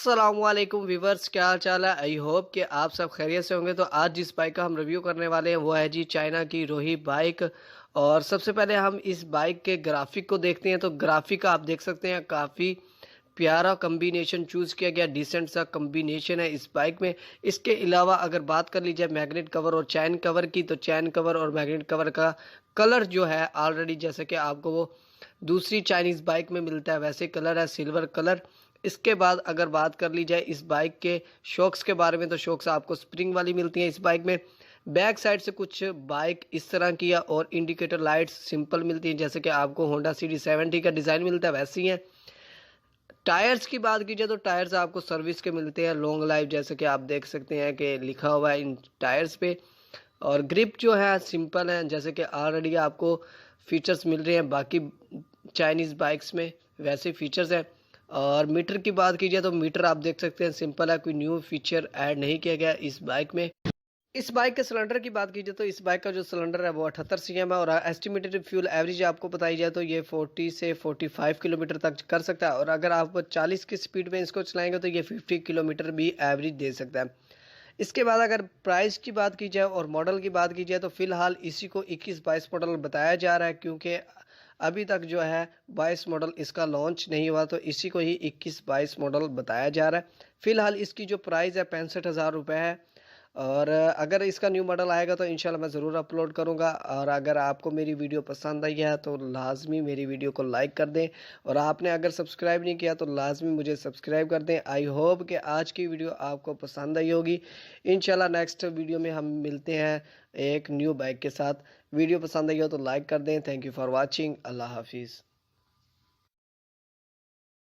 अस्सलामुअलैकुम व्यूवर्स, क्या हाल चाल है। आई होप कि आप सब खैरियत से होंगे। तो आज जिस बाइक का हम रिव्यू करने वाले हैं वो है जी चाइना की रोही बाइक। और सबसे पहले हम इस बाइक के ग्राफिक को देखते हैं। तो ग्राफिक आप देख सकते हैं, काफ़ी प्यारा कम्बिनेशन चूज़ किया गया, डिसेंट सा कम्बिनेशन है इस बाइक में। इसके अलावा अगर बात कर ली जाए मैग्नेट कवर और चैन कवर की, तो चैन कवर और मैग्नेट कवर का कलर जो है ऑलरेडी जैसे कि आपको वो दूसरी चाइनीज़ बाइक में मिलता है वैसे कलर है, सिल्वर कलर। इसके बाद अगर बात कर ली जाए इस बाइक के शॉक्स के बारे में, तो शॉक्स आपको स्प्रिंग वाली मिलती हैं इस बाइक में। बैक साइड से कुछ बाइक इस तरह की है और इंडिकेटर लाइट्स सिंपल मिलती हैं, जैसे कि आपको होंडा CD70 का डिज़ाइन मिलता है वैसी हैं। टायर्स की बात कीजिए तो टायर्स आपको सर्विस के मिलते हैं, लॉन्ग लाइफ, जैसे कि आप देख सकते हैं कि लिखा हुआ है इन टायर्स पे। और ग्रिप जो है सिंपल है, जैसे कि ऑलरेडी आपको फीचर्स मिल रहे हैं बाकी चाइनीज़ बाइक्स में वैसे फीचर्स हैं। और मीटर की बात कीजिए तो मीटर आप देख सकते हैं सिंपल है, कोई न्यू फीचर ऐड नहीं किया गया इस बाइक में। इस बाइक के सिलेंडर की बात कीजिए तो इस बाइक का जो सिलेंडर है वो 78 सीएम है। और एस्टिमेटेड फ्यूल एवरेज आपको बताई जाए तो ये 40 से 45 किलोमीटर तक कर सकता है। और अगर आप 40 की स्पीड में इसको चलाएंगे तो ये 50 किलोमीटर भी एवरेज दे सकता है। इसके बाद अगर प्राइस की बात की जाए और मॉडल की बात की जाए तो फिलहाल इसी को 21-22 मॉडल बताया जा रहा है, क्योंकि अभी तक जो है 22 मॉडल इसका लॉन्च नहीं हुआ, तो इसी को ही 21-22 मॉडल बताया जा रहा है। फिलहाल इसकी जो प्राइस है 65,000 रुपये है। और अगर इसका न्यू मॉडल आएगा तो इंशाल्लाह मैं ज़रूर अपलोड करूंगा। और अगर आपको मेरी वीडियो पसंद आई है तो लाजमी मेरी वीडियो को लाइक कर दें। और आपने अगर सब्सक्राइब नहीं किया तो लाजमी मुझे सब्सक्राइब कर दें। आई होप कि आज की वीडियो आपको पसंद आई होगी। इंशाल्लाह नेक्स्ट वीडियो में हम मिलते हैं एक न्यू बाइक के साथ। वीडियो पसंद आई हो तो लाइक कर दें। Thank you for watching. अल्लाह हाफिज़।